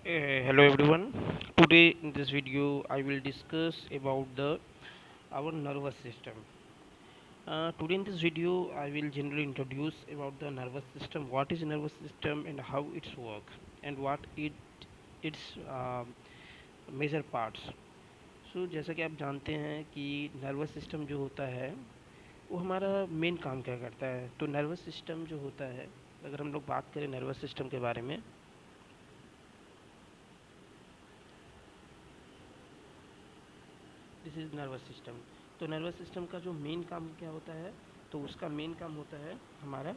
Hello everyone. Today in this video I will discuss about the our nervous system. Today in this video I will generally introduce about the nervous system, what is nervous system and how it's work and what its major parts. So जैसा कि आप जानते हैं कि nervous system जो होता है वो हमारा मेन काम क्या करता है। तो नर्वस सिस्टम जो होता है, अगर हम लोग बात करें नर्वस सिस्टम के बारे में, दिस इज़ नर्वस सिस्टम। तो नर्वस सिस्टम का जो मेन काम क्या होता है, तो उसका मेन काम होता है हमारा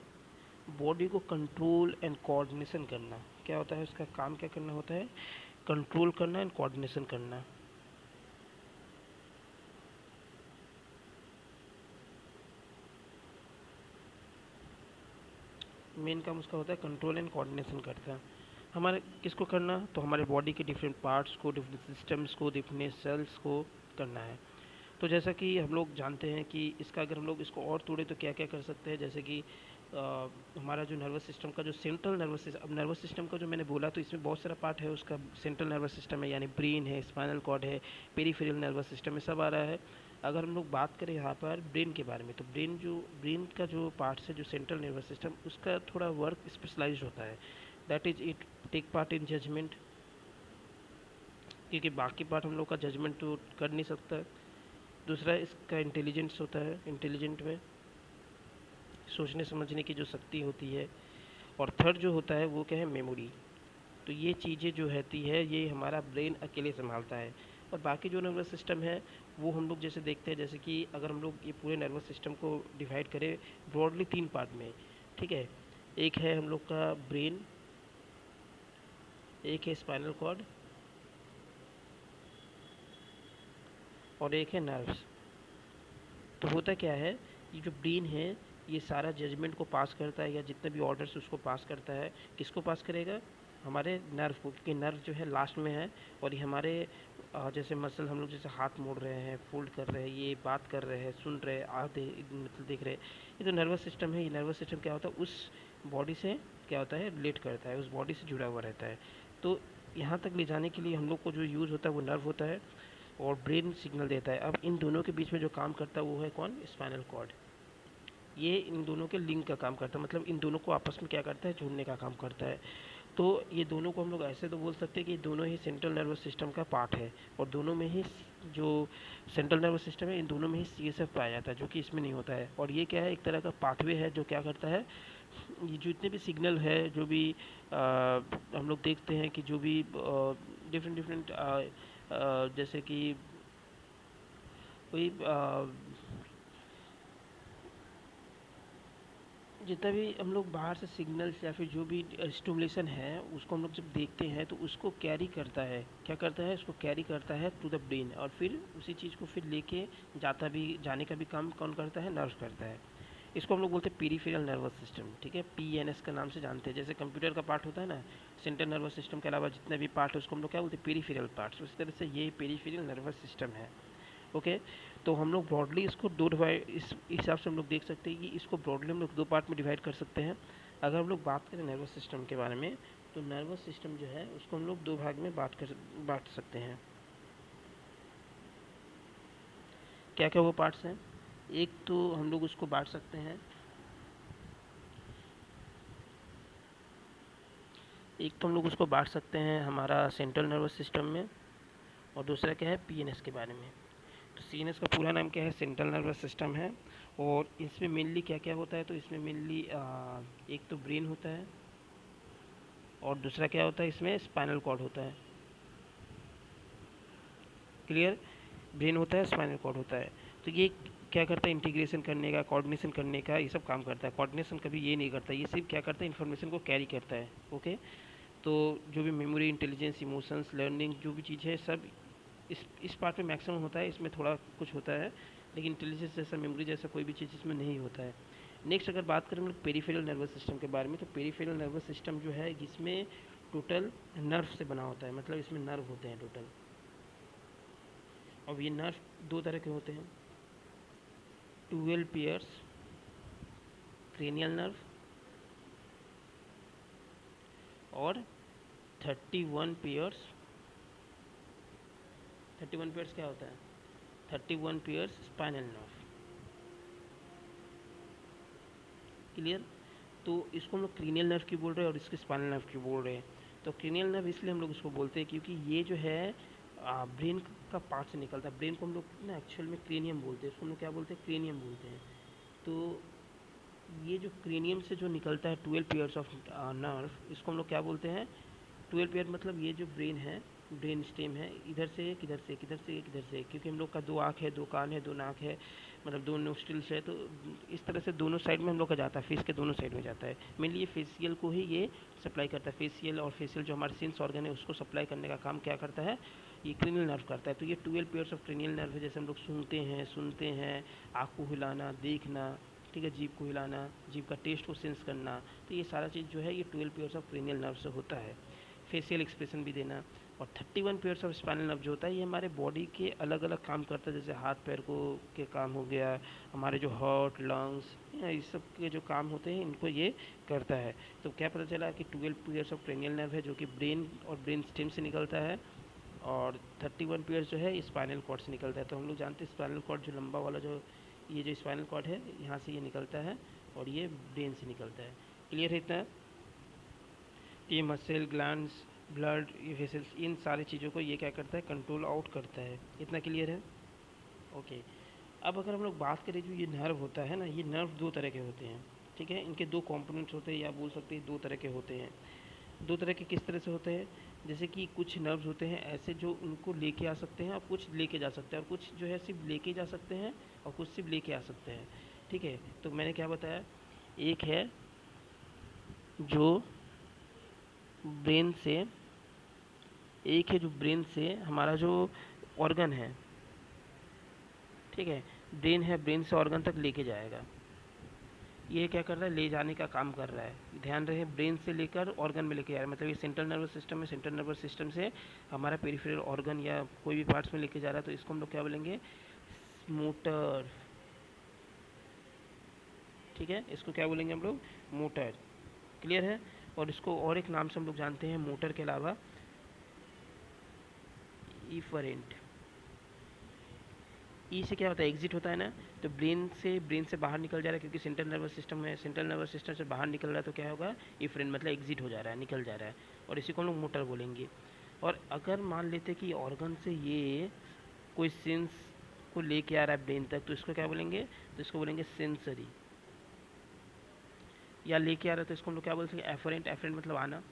बॉडी को कंट्रोल एंड कोऑर्डिनेशन करना। क्या होता है उसका काम, क्या करना होता है? कंट्रोल करना एंड कोऑर्डिनेशन करना। मेन काम उसका होता है कंट्रोल एंड कोऑर्डिनेशन करता है। हमारे किसको करना, तो हमारे बॉडी के डिफरेंट पार्ट्स को, डिफरेंट सिस्टम्स को, डिफरेंट सेल्स को करना है। तो जैसा कि हम लोग जानते हैं कि इसका अगर हम लोग इसको और तोड़े तो क्या क्या कर सकते हैं, जैसे कि हमारा जो नर्वस सिस्टम का जो सेंट्रल नर्वस सिस्टम, अब नर्वस सिस्टम का जो मैंने बोला तो इसमें बहुत सारा पार्ट है। उसका सेंट्रल नर्वस सिस्टम है, यानी ब्रेन है, स्पाइनल कॉर्ड है, पेरीफेरल नर्वस सिस्टम में सब आ रहा है। अगर हम लोग बात करें यहाँ पर ब्रेन के बारे में, तो ब्रेन का जो पार्ट्स है, जो सेंट्रल नर्वस सिस्टम, उसका थोड़ा वर्क स्पेशलाइज होता है। That is it take part in judgement, क्योंकि बाकी पार्ट हम लोग का जजमेंट तो कर नहीं सकता। दूसरा इसका इंटेलिजेंस होता है, इंटेलिजेंट में सोचने समझने की जो शक्ति होती है। और थर्ड जो होता है वो क्या है, मेमोरी। तो ये चीज़ें जो रहती है ये हमारा ब्रेन अकेले संभालता है। और बाकी जो नर्वस सिस्टम है वो हम लोग जैसे देखते हैं, जैसे कि अगर हम लोग ये पूरे नर्वस सिस्टम को डिवाइड करें ब्रॉडली तीन पार्ट में, ठीक है। एक है हम लोग का ब्रेन, एक है स्पाइनल कॉर्ड, और एक है नर्व्स। तो होता क्या है, ये जो ब्रेन है ये सारा जजमेंट को पास करता है, या जितने भी ऑर्डर्स उसको पास करता है, किसको पास करेगा? हमारे नर्व को, क्योंकि नर्व जो है लास्ट में है। और ये हमारे जैसे मसल, हम लोग जैसे हाथ मोड़ रहे हैं, फोल्ड कर रहे हैं, ये बात कर रहे हैं, सुन रहे हैं, आधे मतलब देख रहे हैं, ये तो नर्वस सिस्टम है। ये नर्वस सिस्टम क्या होता है, उस बॉडी से क्या होता है, रिलेट करता है, उस बॉडी से जुड़ा हुआ रहता है। तो यहाँ तक ले जाने के लिए हम लोग को जो यूज़ होता है वो नर्व होता है, और ब्रेन सिग्नल देता है। अब इन दोनों के बीच में जो काम करता है वो है कौन? Spinal cord. ये इन दोनों के लिंक का काम करता है, मतलब इन दोनों को आपस में क्या करता है, जोड़ने का काम करता है। तो ये दोनों को हम लोग ऐसे तो बोल सकते हैं कि दोनों ही सेंट्रल नर्वस सिस्टम का पार्ट है। और दोनों में ही जो सेंट्रल नर्वस सिस्टम है, इन दोनों में ही CSF पाया जाता है, जो कि इसमें नहीं होता है। और ये क्या है, एक तरह का पाथवे है जो क्या करता है, ये जो इतने भी सिग्नल है, जो भी हम लोग देखते हैं कि जो भी डिफरेंट डिफरेंट जैसे कि कोई जितना भी हम लोग बाहर से सिग्नल्स या फिर जो भी स्टिमुलेशन है उसको हम लोग जब देखते हैं तो उसको कैरी करता है, क्या करता है, उसको कैरी करता है टू द ब्रेन, और फिर उसी चीज़ को फिर लेके जाने का भी काम कौन करता है? नर्व करता है। इसको हम लोग बोलते हैं पेरीफेरल नर्वस सिस्टम, ठीक है, PNS का नाम से जानते हैं। जैसे कंप्यूटर का पार्ट होता है ना, सेंट्रल नर्वस सिस्टम के अलावा जितने भी पार्ट है उसको हम लोग क्या बोलते हैं? Peripheral parts. उसी तरह से ये पेरीफेरल नर्वस सिस्टम है। ओके। तो हम लोग ब्रॉडली इसको दो डिवाइड, इस हिसाब से हम लोग देख सकते हैं कि इसको ब्रॉडली हम लोग दो पार्ट में डिवाइड कर सकते हैं। अगर हम लोग बात करें नर्वस सिस्टम के बारे में, तो नर्वस सिस्टम जो है उसको हम लोग दो भाग में बांट सकते हैं। क्या क्या वो पार्ट्स हैं? एक तो हम लोग उसको बांट सकते हैं, एक तो हम लोग उसको बांट सकते हैं हमारा सेंट्रल नर्वस सिस्टम में, और दूसरा क्या है, PNS के बारे में। तो CNS का पूरा नाम क्या है? सेंट्रल नर्वस सिस्टम है। और इसमें मेनली क्या क्या होता है, तो इसमें मेनली एक तो ब्रेन होता है, और दूसरा क्या होता है, इसमें स्पाइनल कॉर्ड होता है। क्लियर? ब्रेन होता है, स्पाइनल कॉर्ड होता है। तो ये क्या करता है, इंटीग्रेशन करने का, कोऑर्डिनेशन करने का, ये सब काम करता है। कोऑर्डिनेशन कभी ये नहीं करता, ये सिर्फ क्या करता है, इन्फॉर्मेशन को कैरी करता है। ओके। तो जो भी मेमोरी, इंटेलिजेंस, इमोशंस, लर्निंग, जो भी चीज़ है सब इस पार्ट में मैक्सिमम होता है। इसमें थोड़ा कुछ होता है, लेकिन इंटेलिजेंस जैसा, मेमोरी जैसा कोई भी चीज़ इसमें नहीं होता है। नेक्स्ट अगर बात करें हम लोग पेरीफेरल नर्वस सिस्टम के बारे में, तो पेरीफेरल नर्वस सिस्टम जो है इसमें टोटल नर्व से बना होता है, मतलब इसमें नर्व होते हैं टोटल। और ये नर्व दो तरह के होते हैं, 12 पेयर्स, क्रेनियल नर्व और 31 पेयर्स, 31 पेयर्स क्या होता है? 31 पेयर्स स्पाइनल नर्व। क्लियर? तो इसको हम लोग क्रीनियल नर्व क्यों बोल रहे हैं और इसके स्पाइनल नर्व क्यों बोल रहे हैं? तो क्रीनियल नर्व इसलिए हम लोग उसको बोलते हैं क्योंकि ये जो है ब्रेन का पार्ट से निकलता है। ब्रेन को हम लोग ना एक्चुअल में क्रेनियम बोलते हैं, इसको हम लोग क्या बोलते हैं? क्रेनियम बोलते हैं। तो ये जो क्रेनियम से जो निकलता है 12 पेयर्स ऑफ नर्व, इसको हम लोग क्या बोलते हैं? 12 पेयर मतलब ये जो ब्रेन है, ब्रेन स्टेम है, इधर से एक, इधर से एक, इधर से एक, इधर से एक, क्योंकि हम लोग का 2 आँख है, 2 कान है, 2 नाक है, मतलब 2 नोस्ट्रिल्स है, तो इस तरह से दोनों साइड में हम लोग का जाता है, फेस के दोनों साइड में जाता है। मेनली ये फेशियल को ही ये सप्लाई करता है। फेशियल और फेशियल जो हमारे सेंस ऑर्गन है उसको सप्लाई करने का काम क्या करता है? ये क्रेनियल नर्व करता है। तो ये 12 पेयर्स ऑफ क्रेनियल नर्व है। जैसे हम लोग सुनते हैं, आँख को हिलाना, देखना, ठीक है, जीभ को हिलाना, जीभ का टेस्ट को सेंस करना, तो ये सारा चीज़ जो है ये 12 पेयर्स ऑफ क्रेनियल नर्व से होता है। फेशियल एक्सप्रेशन भी देना। और 31 पेयर्स ऑफ स्पाइनल नर्व जो होता है ये हमारे बॉडी के अलग अलग काम करता है। जैसे हाथ पैर को के काम हो गया, हमारे जो हार्ट, लंग्स, इस सब के जो काम होते हैं इनको ये करता है। तो क्या पता चला कि 12 पेयर्स ऑफ क्रेनियल नर्व है जो कि ब्रेन और ब्रेन स्टेम से निकलता है, और 31 पेयर्स जो है स्पाइनल कॉर्ड से निकलता है। तो हम लोग जानते हैं स्पाइनल कॉर्ड जो लंबा वाला जो ये जो स्पाइनल कॉर्ड है यहाँ से ये निकलता है और ये ब्रेन से निकलता है। क्लियर है इतना? ये मसल, ग्लैंड्स, ब्लड, ये वेसल्स, इन सारी चीज़ों को ये क्या करता है? कंट्रोल आउट करता है। इतना क्लियर है? ओके। अब अगर हम लोग बात करें जो ये नर्व होता है ना, ये नर्व 2 तरह के होते हैं, ठीक है? इनके 2 कंपोनेंट्स होते हैं, या बोल सकते हैं 2 तरह के होते हैं। 2 तरह के किस तरह से होते हैं? जैसे कि कुछ नर्व्स होते हैं ऐसे जो उनको लेके आ सकते हैं और कुछ लेके जा सकते हैं, और कुछ जो है सिर्फ लेके जा सकते हैं और कुछ सिर्फ लेके आ सकते हैं, ठीक है? तो मैंने क्या बताया, एक है जो ब्रेन से, एक है जो ब्रेन से हमारा जो ऑर्गन है, ठीक है, ब्रेन है, ब्रेन से ऑर्गन तक लेके जाएगा। ये क्या कर रहा है? ले जाने का काम कर रहा है। ध्यान रहे, ब्रेन से लेकर ऑर्गन में लेके जा रहा है, मतलब ये सेंट्रल नर्वस सिस्टम है, सेंट्रल नर्वस सिस्टम से हमारा पेरिफेरल ऑर्गन या कोई भी पार्ट्स में लेके जा रहा है, तो इसको हम लोग क्या बोलेंगे? मोटर। ठीक है, इसको क्या बोलेंगे हम लोग? मोटर। क्लियर है? और इसको और एक नाम से हम लोग जानते हैं मोटर के अलावा, इफरेंट। ई से क्या होता है? एग्जिट होता है ना, तो ब्रेन से बाहर निकल जा रहा है, क्योंकि सेंट्रल नर्वस सिस्टम है, सेंट्रल नर्वस सिस्टम से बाहर निकल रहा है, तो क्या होगा? इफरेंट, मतलब एग्जिट हो जा रहा है, निकल जा रहा है, और इसी को हम लोग मोटर बोलेंगे। और अगर मान लेते कि ऑर्गन से ये कोई सेंस को लेके आ रहा है ब्रेन तक, तो इसको क्या बोलेंगे? तो इसको बोलेंगे सेंसरी। या लेके आ रहा है तो इसको हम लोग क्या बोल सकते हैं? एफरेंट। एफरेंट मतलब आना,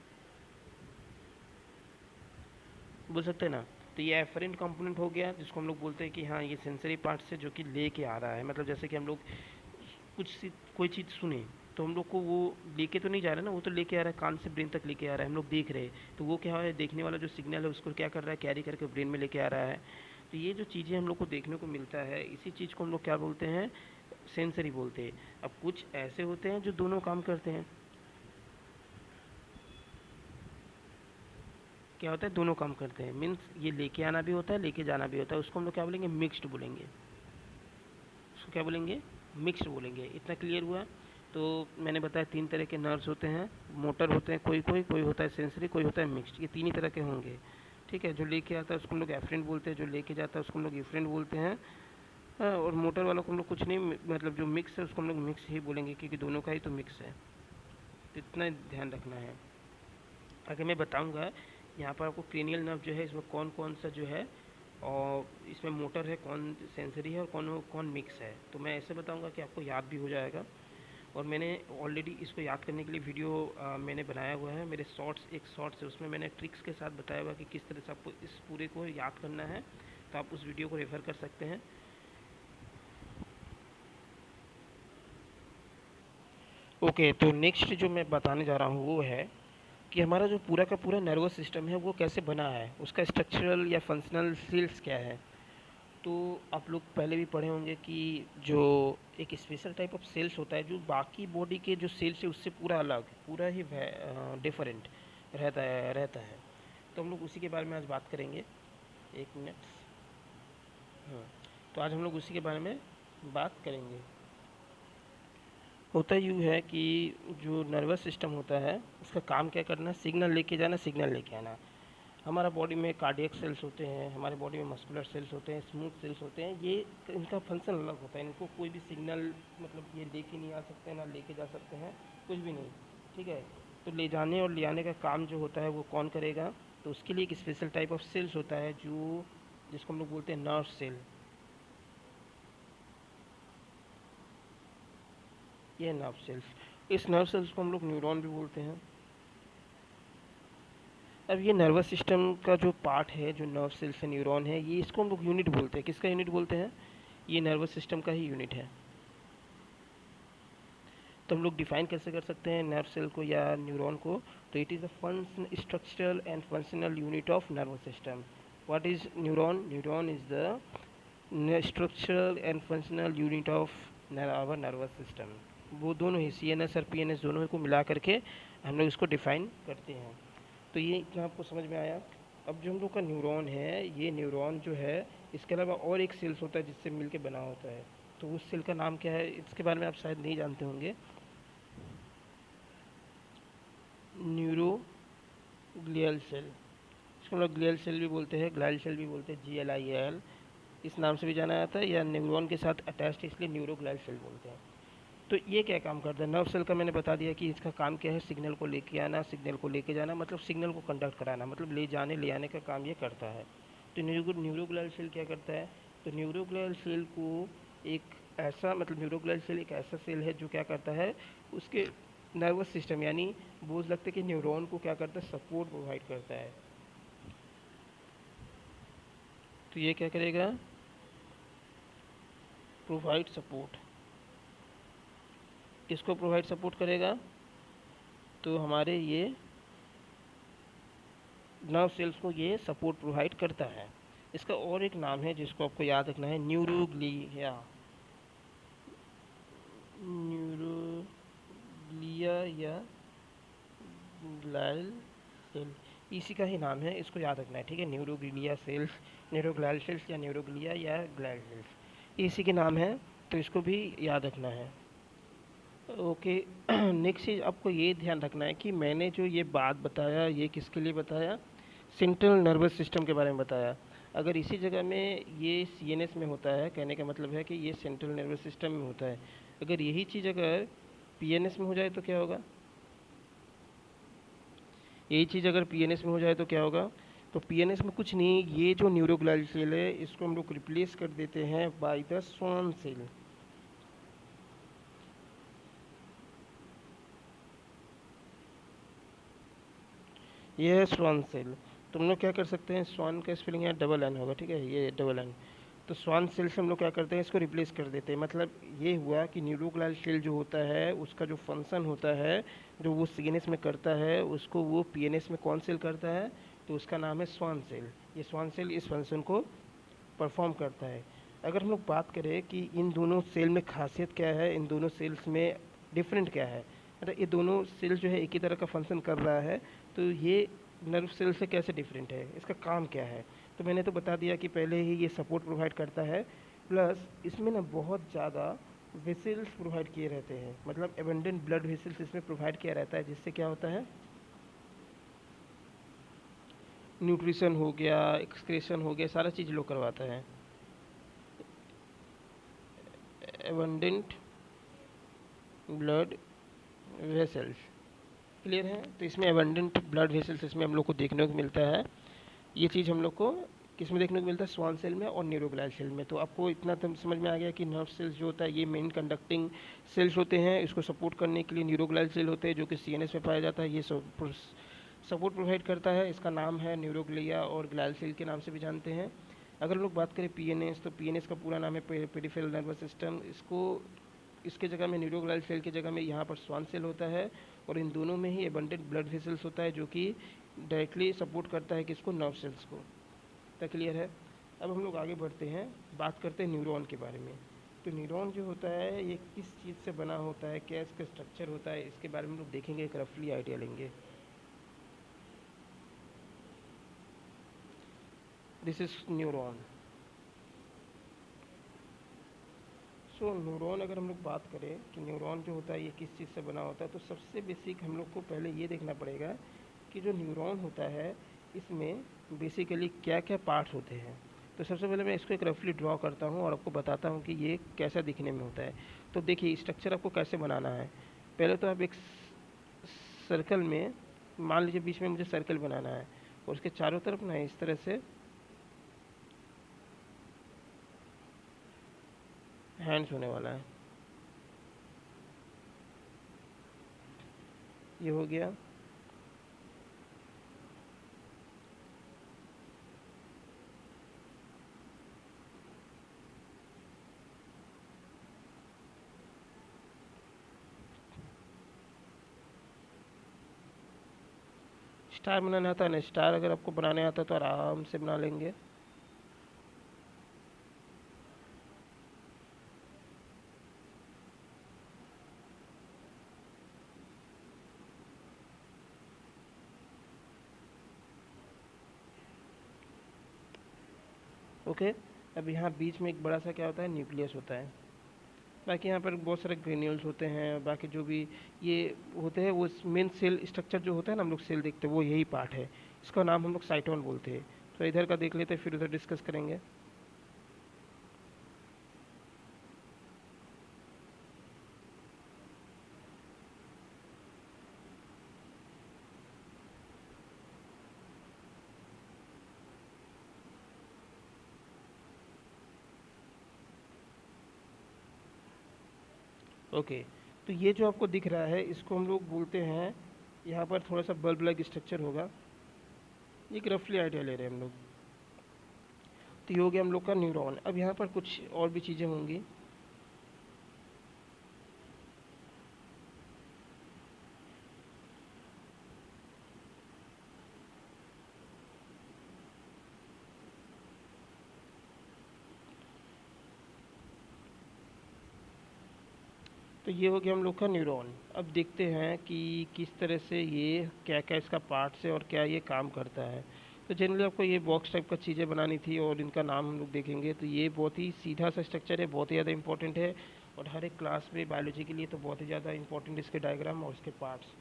बोल सकते हैं ना। तो ये एफरेंट कंपोनेंट हो गया, जिसको हम लोग बोलते हैं कि हाँ ये सेंसरी पार्ट से जो कि लेके आ रहा है, मतलब जैसे कि हम लोग कोई चीज़ सुने तो हम लोग को वो लेके तो नहीं जा रहा है ना, वो तो लेके आ रहा है, कान से ब्रेन तक लेके आ रहा है, हम लोग देख रहे हैं, तो वो क्या है? देखने वाला जो सिग्नल है उसको क्या कर रहा है? कैरी करके ब्रेन में लेके आ रहा है। तो ये जो चीज़ें हम लोग को देखने को मिलता है, इसी चीज़ को हम लोग क्या बोलते हैं? सेंसरी बोलते हैं। अब कुछ ऐसे होते हैं जो दोनों काम करते हैं। क्या होता है? दोनों काम करते हैं, मीन्स ये लेके आना भी होता है, लेके जाना भी होता है, उसको हम लोग क्या बोलेंगे? मिक्स्ड बोलेंगे। उसको क्या बोलेंगे? मिक्स्ड बोलेंगे। इतना क्लियर हुआ? तो मैंने बताया 3 तरह के नर्व्स होते हैं, मोटर होते हैं, कोई होता है सेंसरी, कोई होता है मिक्स्ड, ये 3 ही तरह के होंगे, ठीक है? जो लेके आता है उसको हम लोग एफरेंट बोलते हैं, जो लेके जाता है उसको हम लोग इफरेंट बोलते हैं। हाँ, और मोटर वालों को हम लोग कुछ नहीं, मतलब जो मिक्स है उसको हम लोग मिक्स ही बोलेंगे, क्योंकि दोनों का ही तो मिक्स है। तो इतना ध्यान रखना है। आगे मैं बताऊंगा यहाँ पर आपको क्रेनियल नर्व जो है इसमें कौन कौन सा जो है, और इसमें मोटर है, कौन सेंसरी है, और कौन कौन मिक्स है, तो मैं ऐसे बताऊंगा कि आपको याद भी हो जाएगा। और मैंने ऑलरेडी इसको याद करने के लिए वीडियो मैंने बनाया हुआ है, मेरे शॉर्ट्स, एक शॉर्ट्स है उसमें मैंने ट्रिक्स के साथ बताया हुआ कि किस तरह से आपको इस पूरे को याद करना है, तो आप उस वीडियो को रेफ़र कर सकते हैं। ओके, तो नेक्स्ट जो मैं बताने जा रहा हूँ वो है कि हमारा जो पूरा का पूरा नर्वस सिस्टम है वो कैसे बना है, उसका स्ट्रक्चरल या फंक्शनल सेल्स क्या है। तो आप लोग पहले भी पढ़े होंगे कि जो एक स्पेशल टाइप ऑफ सेल्स होता है जो बाकी बॉडी के जो सेल्स है उससे पूरा अलग, पूरा ही डिफरेंट रहता है। तो हम लोग उसी के बारे में आज बात करेंगे। एक मिनट। हाँ, तो आज हम लोग उसी के बारे में बात करेंगे। होता यूँ है कि जो नर्वस सिस्टम होता है उसका काम क्या करना, सिग्नल लेके जाना, सिग्नल लेके आना। हमारा बॉडी में कार्डियक सेल्स होते हैं, हमारे बॉडी में मस्कुलर सेल्स होते हैं, स्मूथ सेल्स होते हैं, ये इनका फंक्शन अलग होता है। इनको कोई भी सिग्नल मतलब ये लेके नहीं आ सकते, ना लेके जा सकते हैं, कुछ भी नहीं, ठीक है। तो ले जाने और ले आने का काम जो होता है वो कौन करेगा, तो उसके लिए एक स्पेशल टाइप ऑफ सेल्स होता है जो जिसको हम लोग बोलते हैं नर्व सेल। ये नर्व सेल्स, इस नर्व सेल्स को हम लोग न्यूरॉन भी बोलते हैं। अब ये नर्वस सिस्टम का जो पार्ट है, जो नर्व सेल्स है, न्यूरॉन है, ये इसको हम लोग यूनिट बोलते हैं। किसका यूनिट बोलते हैं? ये नर्वस सिस्टम का ही यूनिट है। तो हम लोग डिफाइन कैसे कर सकते हैं नर्व सेल को या न्यूरॉन को? तो it is a function structural and functional unit of nervous system. What is neuron? Neuron is the structural and functional unit of our nervous system. C N S सी एन एस और P N S दोनों को मिला करके हम लोग इसको डिफाइन करते हैं। तो ये इतना आपको समझ में आया। अब जो हम लोग का न्यूरॉन है, ये न्यूरॉन जो है, इसके अलावा और एक सेल्स होता है जिससे मिल के बना होता है। तो उस सेल का नाम क्या है, इसके बारे में आप शायद नहीं जानते होंगे। न्यूरोग्लियल सेल, इसको हम लोग ग्लियल सेल भी बोलते हैं, ग्लाइल सेल भी बोलते हैं, GLIAL इस नाम से भी जाना जाता है, या न्यूरॉन के साथ अटैच्ड इसलिए न्यूरोग्लाइल सेल बोलते हैं। तो ये क्या काम करता है? नर्व सेल का मैंने बता दिया कि इसका काम क्या है, सिग्नल को लेके आना, सिग्नल को लेके जाना, मतलब सिग्नल को कंडक्ट कराना, मतलब ले जाने ले आने का काम ये करता है। तो न्यूरोग्लाइल सेल क्या करता है? तो न्यूरोग्लाइल सेल को एक ऐसा मतलब न्यूरोग्लाइल सेल एक ऐसा सेल है जो क्या करता है, उसके नर्वस सिस्टम यानी बोझ लगते कि न्यूरॉन को क्या करता है, सपोर्ट प्रोवाइड करता है। तो ये क्या करेगा? Provide support. किसको प्रोवाइड सपोर्ट करेगा? तो हमारे ये नर्व सेल्स को ये सपोर्ट प्रोवाइड करता है। इसका और एक नाम है जिसको आपको याद रखना है, न्यूरोग्लिया। न्यूरोग्लिया या ग्लाइल सेल, इसी का ही नाम है, इसको याद रखना है, ठीक है। न्यूरोग्लिया सेल्स, न्यूरोग्लाइल सेल्स या न्यूरोग्लिया या ग्लाइल सेल्स, इसी के नाम है, तो इसको भी याद रखना है। ओके। नेक्स्ट चीज़ आपको ये ध्यान रखना है कि मैंने जो ये बात बताया ये किसके लिए बताया, सेंट्रल नर्वस सिस्टम के बारे में बताया। अगर इसी जगह में ये सीएनएस में होता है, कहने का मतलब है कि ये सेंट्रल नर्वस सिस्टम में होता है। अगर यही चीज़ अगर पीएनएस में हो जाए तो क्या होगा? यही चीज़ अगर पीएनएस में हो जाए तो क्या होगा? तो पीएनएस में कुछ नहीं, ये जो न्यूरोग्लाइल सेल है इसको हम लोग रिप्लेस कर देते हैं बाय द स्वान सेल। ये है स्वान सेल। तुम लोग क्या कर सकते हैं, स्वान का स्पेलिंग यहाँ डबल एन होगा, ठीक है, ये डबल एन। तो स्वान सेल से हम लोग क्या करते हैं, इसको रिप्लेस कर देते हैं। मतलब ये हुआ कि न्यूरोग्लाइल सेल जो होता है उसका जो फंक्शन होता है, जो वो सीएनएस में करता है, उसको वो पीएनएस में कौन सेल करता है, तो उसका नाम है स्वान सेल। ये स्वान सेल इस फंक्शन को परफॉर्म करता है। अगर हम लोग बात करें कि इन दोनों सेल में खासियत क्या है, इन दोनों सेल्स में डिफरेंट क्या है, मतलब ये दोनों सेल जो है एक ही तरह का फंक्शन कर रहा है, तो ये नर्व सेल से कैसे डिफरेंट है, इसका काम क्या है? तो मैंने तो बता दिया कि पहले ही ये सपोर्ट प्रोवाइड करता है, प्लस इसमें ना बहुत ज़्यादा वेसल्स प्रोवाइड किए रहते हैं, मतलब एबंडेंट ब्लड वेसल्स इसमें प्रोवाइड किया रहता है, जिससे क्या होता है, न्यूट्रिशन हो गया, एक्सक्रेशन हो गया, सारा चीज़ लोग करवाता है। एबंडेंट ब्लड वेसल्स, क्लियर है? तो इसमें एबंडेंट ब्लड वेसल्स इसमें हम लोग को देखने को मिलता है। ये चीज़ हम लोग को किस में देखने को मिलता है, स्वान सेल में और न्यूरोग्लाइल सेल में। तो आपको इतना तो समझ में आ गया कि नर्व सेल्स जो होता है ये मेन कंडक्टिंग सेल्स होते हैं, इसको सपोर्ट करने के लिए न्यूरोग्लाइल सेल होते हैं जो कि सीएनएस में पाया जाता है, ये सपोर्ट प्रोवाइड करता है। इसका नाम है न्यूरोग्लिया और ग्लाइल सेल के नाम से भी जानते हैं। अगर हम लोग बात करें पीएनएस, तो पीएनएस का पूरा नाम है पेरिफेरल नर्वस सिस्टम। इसको इसके जगह में न्यूरोग्लाइल सेल की जगह में यहाँ पर स्वान सेल होता है, और इन दोनों में ही एबंडेंट ब्लड वेसल्स होता है जो कि डायरेक्टली सपोर्ट करता है किसको, नर्व सेल्स को। तो क्लियर है? अब हम लोग आगे बढ़ते हैं, बात करते हैं न्यूरॉन के बारे में। तो न्यूरॉन जो होता है ये किस चीज़ से बना होता है, क्या इसका स्ट्रक्चर होता है, इसके बारे में हम लोग देखेंगे, एक रफली आइडिया लेंगे। This is neuron. न्यूरॉन अगर हम लोग बात करें कि न्यूरॉन जो होता है ये किस चीज़ से बना होता है, तो सबसे बेसिक हम लोग को पहले ये देखना पड़ेगा कि जो न्यूरॉन होता है इसमें बेसिकली क्या क्या पार्ट्स होते हैं। तो सबसे पहले मैं इसको एक रफली ड्रॉ करता हूँ और आपको बताता हूँ कि ये कैसा दिखने में होता है। तो देखिए स्ट्रक्चर आपको कैसे बनाना है। पहले तो आप एक सर्कल में, मान लीजिए बीच में मुझे सर्कल बनाना है और उसके चारों तरफ ना इस तरह से हैंड्स होने वाला है। ये हो गया। स्टार बनाना आता है ना, स्टार अगर आपको बनाने आता है तो आराम से बना लेंगे। ओके। अब यहाँ बीच में एक बड़ा सा क्या होता है, न्यूक्लियस होता है। बाकी यहाँ पर बहुत सारे ग्रेन्यूल्स होते हैं, बाकी जो भी ये होते हैं वो मेन सेल स्ट्रक्चर जो होता है ना हम लोग सेल देखते हैं वो यही पार्ट है। इसका नाम हम लोग साइटोन बोलते हैं। तो इधर का देख लेते हैं फिर उधर डिस्कस करेंगे। ओके। तो ये जो आपको दिख रहा है इसको हम लोग बोलते हैं, यहाँ पर थोड़ा सा बल्ब लाइक स्ट्रक्चर होगा। एक रफली आइडिया ले रहे हैं हम लोग। तो ये हो गया हम लोग का न्यूरॉन। अब यहाँ पर कुछ और भी चीज़ें होंगी। तो ये हो गया हम लोग का न्यूरॉन। अब देखते हैं कि किस तरह से ये क्या क्या इसका पार्ट्स है और क्या ये काम करता है। तो जनरली आपको ये बॉक्स टाइप का चीज़ें बनानी थी और इनका नाम हम लोग देखेंगे। तो ये बहुत ही सीधा सा स्ट्रक्चर है, बहुत ही ज़्यादा इंपॉर्टेंट है और हर एक क्लास में बायोलॉजी के लिए तो बहुत ही ज़्यादा इंपॉर्टेंट इसके डायग्राम और इसके पार्ट्स।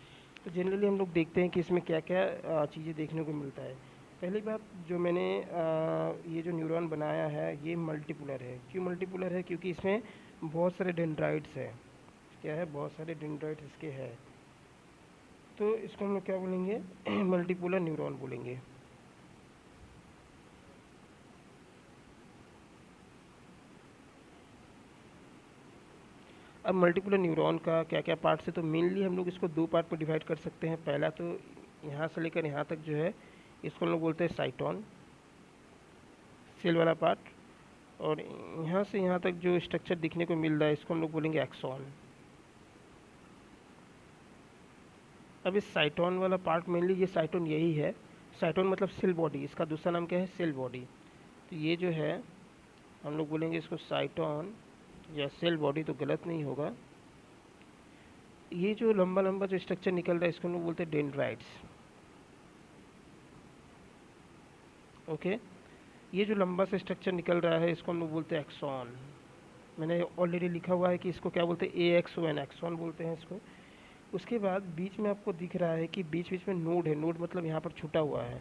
तो जनरली हम लोग देखते हैं कि इसमें क्या क्या चीज़ें देखने को मिलता है। पहली बात जो मैंने ये जो न्यूरॉन बनाया है ये मल्टीपुलर है। क्यों मल्टीपुलर है? क्योंकि इसमें बहुत सारे डेंड्राइट्स हैं। क्या है? बहुत सारे डेंड्राइट्स इसके हैं। तो इसको हम लोग क्या बोलेंगे? मल्टीपोलर न्यूरॉन बोलेंगे। अब मल्टीपुलर न्यूरॉन का क्या क्या पार्ट्स है, तो मेनली हम लोग इसको दो पार्ट में डिवाइड कर सकते हैं। पहला तो यहाँ से लेकर यहाँ तक जो है इसको हम लोग बोलते हैं साइटोन, सेल वाला पार्ट। और यहाँ से यहाँ तक जो स्ट्रक्चर दिखने को मिल रहा है इसको हम लोग बोलेंगे एक्सॉन। अब इस साइटोन वाला पार्ट मेनली ये साइटोन यही है। साइटोन मतलब सेल बॉडी, इसका दूसरा नाम क्या है? Cell body. तो ये जो है हम लोग बोलेंगे इसको साइटोन या सेल बॉडी, तो गलत नहीं होगा। ये जो लंबा लंबा जो स्ट्रक्चर निकल रहा है इसको हम लोग बोलते हैं डेंड्राइट्स। ओके। ये जो लंबा सा स्ट्रक्चर निकल रहा है इसको हम लोग बोलते हैं एक्सॉन। मैंने ऑलरेडी लिखा हुआ है कि इसको क्या बोलते हैं? AXON, एक्सॉन बोलते हैं इसको। उसके बाद बीच में आपको दिख रहा है कि बीच बीच में नोड है। नोड मतलब यहाँ पर छूटा हुआ है,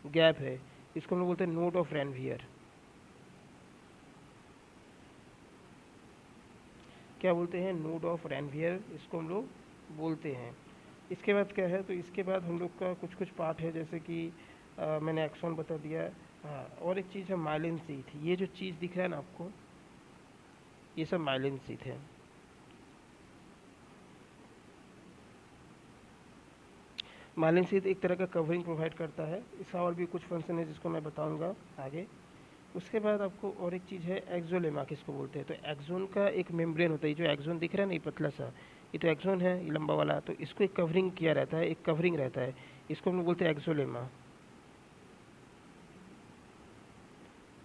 गैप है। इसको हम लोग बोलते हैं नोड ऑफ रैनवियर। क्या बोलते हैं? नोड ऑफ रैनवियर इसको हम लोग बोलते हैं। इसके बाद क्या है? तो इसके बाद हम लोग का कुछ कुछ पार्ट है, जैसे कि मैंने एक्सॉन बता दिया। हाँ, और एक चीज़ है माइलिन शीथ। ये जो चीज़ दिख रहा है ना आपको, ये सब माइलिन शीथ है। माइलिन शीथ एक तरह का कवरिंग प्रोवाइड करता है। इसका और भी कुछ फंक्शन है जिसको मैं बताऊंगा आगे। उसके बाद आपको और एक चीज़ है एक्सोलेमा, किसको बोलते हैं? तो एक्सोन का एक मेम्ब्रेन होता है। जो एक्सोन दिख रहा है ना, ये पतला सा, ये तो एक्सोन है, ये लंबा वाला। तो इसको एक कवरिंग किया रहता है, एक कवरिंग रहता है। इसको हम लोग बोलते हैं एक्सोलेमा।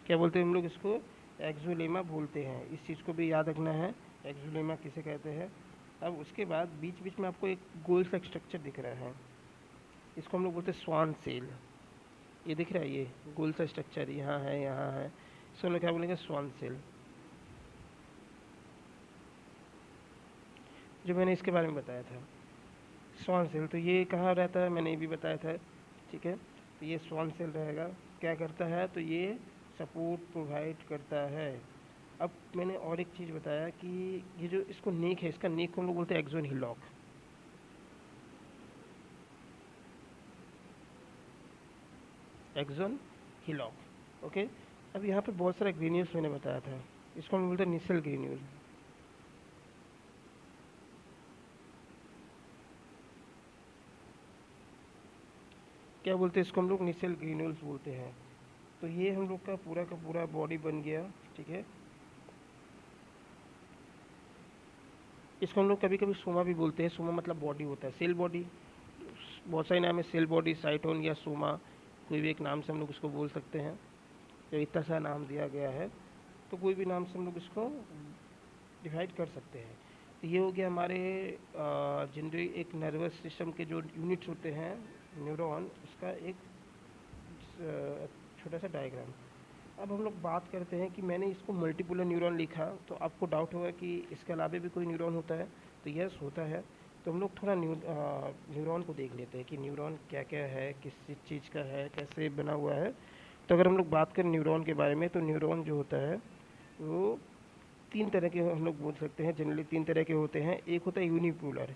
क्या बोलते हैं हम लोग इसको? एक्सोलेमा बोलते हैं। इस चीज़ को भी याद रखना है, एक्सोलेमा किसे कहते हैं। अब उसके बाद बीच बीच में आपको एक गोल सा स्ट्रक्चर दिख रहा है, इसको हम लोग बोलते हैं स्वान सेल। ये दिख रहा है, ये गोल सा स्ट्रक्चर यहाँ है, यहाँ है। इसको हम लोग क्या बोलेंगे? Schwann cell. जो मैंने इसके बारे में बताया था स्वान सेल, तो ये कहाँ रहता है मैंने ये भी बताया था, ठीक है। तो ये स्वान सेल रहेगा, क्या करता है, तो ये सपोर्ट प्रोवाइड करता है। अब मैंने और एक चीज़ बताया कि ये जो इसको नेक है, इसका नेक को हम लोग बोलते हैं axon hillock. Axon hillock, okay. अब यहाँ पे बहुत सारा ग्रेन्यूल्स मैंने बताया था, इसको हम बोलते हैं निसेल ग्रेन्यूल। क्या बोलते हैं इसको हम लोग, निसेल ग्रेन्यूल्स बोलते हैं। तो ये हम लोग का पूरा बॉडी बन गया, ठीक है। इसको हम लोग कभी कभी सोमा भी बोलते हैं, सोमा मतलब बॉडी होता है, सेल बॉडी। बहुत सारे नाम है, सेल बॉडी, साइटोन या सोमा, कोई भी एक नाम से हम लोग इसको बोल सकते हैं। जब इतना सा नाम दिया गया है तो कोई भी नाम से हम लोग इसको डिवाइड कर सकते हैं। तो ये हो गया हमारे जनरली एक नर्वस सिस्टम के जो यूनिट्स होते हैं, न्यूरॉन, उसका एक छोटा सा डायग्राम। अब हम लोग बात करते हैं कि मैंने इसको मल्टीपुलर न्यूरॉन लिखा, तो आपको डाउट होगा कि इसके अलावा भी कोई न्यूरॉन होता है, तो यस होता है। तो हम लोग थोड़ा न्यूरॉन को देख लेते हैं कि न्यूरॉन क्या क्या है, किस चीज़ का है, कैसे बना हुआ है। तो अगर हम लोग बात करें न्यूरॉन के बारे में, तो न्यूरॉन जो होता है वो तीन तरह के हम लोग बोल सकते हैं, जनरली तीन तरह के होते हैं। एक होता है यूनिपोलर।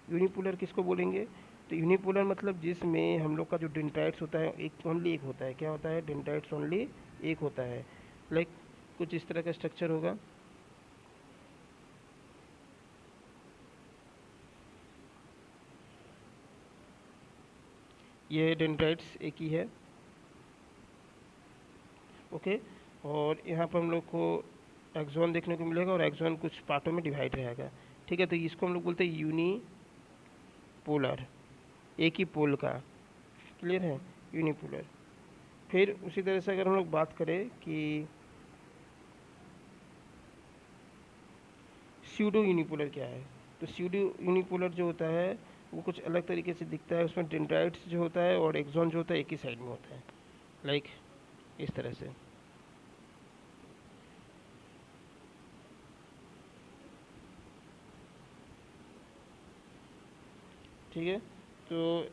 यूनिपोलर किसको बोलेंगे, तो यूनिपोलर मतलब जिसमें हम लोग का जो डेंड्राइट्स होता है एक ओनली एक होता है। क्या होता है, डेंड्राइट्स ओनली एक होता है। लाइक कुछ इस तरह का स्ट्रक्चर होगा, ये डेंड्राइट्स एक ही है, ओके। और यहाँ पर हम लोग को एक्सॉन देखने को मिलेगा, और एक्सॉन कुछ पार्टों में डिवाइड रहेगा, ठीक है। तो इसको हम लोग बोलते हैं यूनिपोलर, एक ही पोल का, क्लियर है, यूनिपोलर। फिर उसी तरह से अगर हम लोग बात करें कि स्यूडो यूनिपोलर क्या है, तो स्यूडो यूनिपोलर जो होता है वो कुछ अलग तरीके से दिखता है। उसमें डेंड्राइट्स जो होता है और एक्सॉन जो होता है एक ही साइड में होता है, लाइक इस तरह से, ठीक है। तो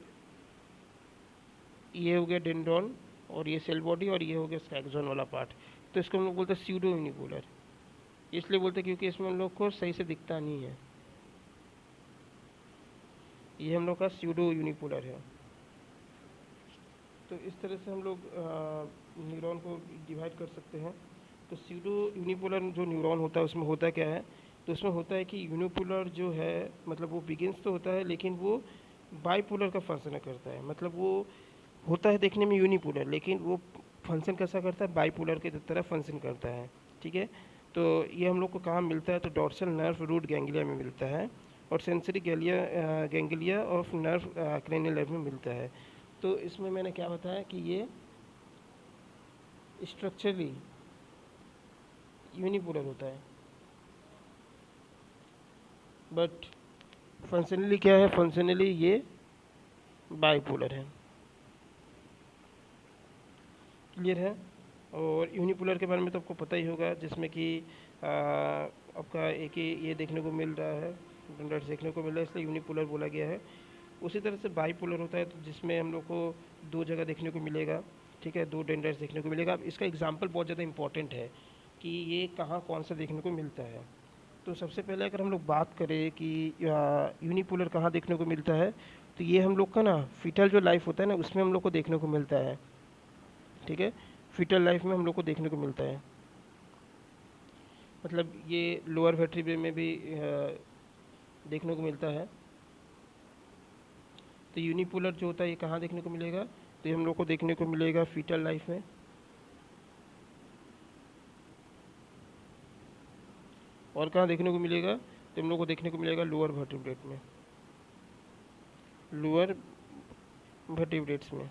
ये हो गया डेंड्रॉन, और ये सेल बॉडी, और ये हो गया इसका एक्सॉन वाला पार्ट। तो इसको हम लोग बोलते हैं स्यूडो यूनिपोलर, इसलिए बोलते हैं क्योंकि इसमें हम लोग को सही से दिखता नहीं है। ये हम लोग का स्यूडो यूनिपोलर है। तो इस तरह से हम लोग न्यूरॉन को डिवाइड कर सकते हैं। तो स्यूडो यूनिपोलर जो न्यूरॉन होता है उसमें होता क्या है, तो उसमें होता है कि यूनिपोलर जो है मतलब वो बिगिंस तो होता है, लेकिन वो बाईपोलर का फंक्शन करता है। मतलब वो होता है देखने में यूनिपोलर, लेकिन वो फंक्शन कैसा करता है, बाईपोलर की तरह फंक्शन करता है, ठीक है। तो ये हम लोग को कहाँ मिलता है, तो डॉर्सल नर्व रूट गैंग्लिया में मिलता है, और sensory ganglia of nerve cranial nerve में मिलता है। तो इसमें मैंने क्या बताया कि ये स्ट्रक्चरली यूनिपोलर होता है, बट फंक्शनली क्या है, फंक्शनली ये बाईपोलर है, क्लियर है। और यूनिपोलर के बारे में तो आपको पता ही होगा, जिसमें कि आपका एक ही ये देखने को मिल रहा है, डेंड्राइट्स देखने को मिल रहा है, इसलिए यूनिपोलर बोला गया है। उसी तरह से बाईपोलर होता है, तो जिसमें हम लोग को दो जगह देखने को मिलेगा, ठीक है, दो डेंड्राइट्स देखने को मिलेगा। अब इसका एग्जाम्पल बहुत ज़्यादा इंपॉर्टेंट है कि ये कहाँ कौन सा देखने को मिलता है। तो सबसे पहले अगर हम लोग बात करें कि यूनिपोलर कहाँ देखने को मिलता है, तो ये हम लोग का ना फीटल जो लाइफ होता है ना, उसमें हम लोग को देखने को मिलता है, ठीक है। फीटल लाइफ में हम लोग को देखने को मिलता है, मतलब ये लोअर वर्टेब्रे में भी देखने को मिलता है। तो यूनिपोलर जो होता है ये कहाँ देखने को मिलेगा, तो ये हम लोग को देखने को मिलेगा फीटल लाइफ में, और कहाँ देखने को मिलेगा, तो हम लोग को देखने को मिलेगा लोअर वर्टिब्रेट में, लोअर वर्टिब्रेट्स में।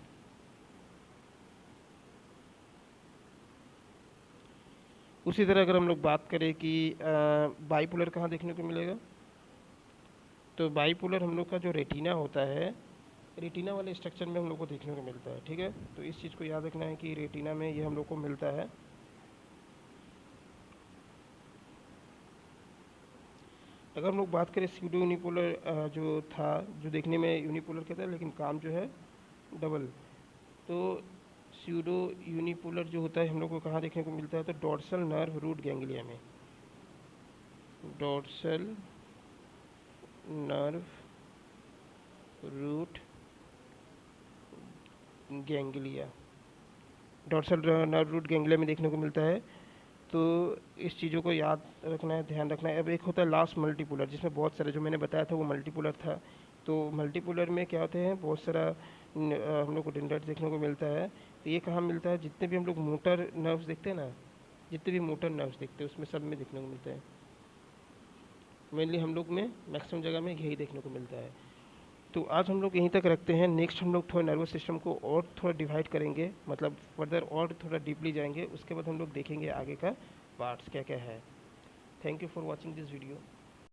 उसी तरह अगर हम लोग बात करें कि बाईपोलर कहाँ देखने को मिलेगा, तो बाईपोलर हम लोग का जो रेटिना होता है, रेटिना वाले स्ट्रक्चर में हम लोग को देखने को मिलता है, ठीक है। तो इस चीज़ को याद रखना है कि रेटिना में ये हम लोग को मिलता है। अगर हम लोग बात करें स्यूडो यूनिपोलर जो था, जो देखने में यूनिपोलर कहता है लेकिन काम जो है डबल, तो स्यूडो यूनिपोलर जो होता है हम लोग को कहाँ देखने को मिलता है, तो डॉर्सल नर्व रूट गैंग्लिया में। Dorsal nerve root ganglia, dorsal nerve root ganglia में देखने को मिलता है। तो इस चीज़ों को याद रखना है, ध्यान रखना है। अब एक होता है लास्ट मल्टीपोलर, जिसमें बहुत सारे, जो मैंने बताया था वो मल्टीपोलर था। तो मल्टीपोलर में क्या होते हैं, बहुत सारा हम लोग को डेंड्राइट देखने को मिलता है। तो ये कहाँ मिलता है, जितने भी हम लोग मोटर नर्व्स देखते हैं ना, जितने भी मोटर नर्व्स देखते हैं उसमें सब में देखने को मिलता है। मेनली हम लोग में मैक्सिमम जगह में यही देखने को मिलता है। तो आज हम लोग यहीं तक रखते हैं। नेक्स्ट हम लोग थोड़ा नर्वस सिस्टम को और थोड़ा डिवाइड करेंगे, मतलब फर्दर और थोड़ा डीपली जाएंगे। उसके बाद हम लोग देखेंगे आगे का पार्ट्स क्या क्या है। Thank you for watching this video.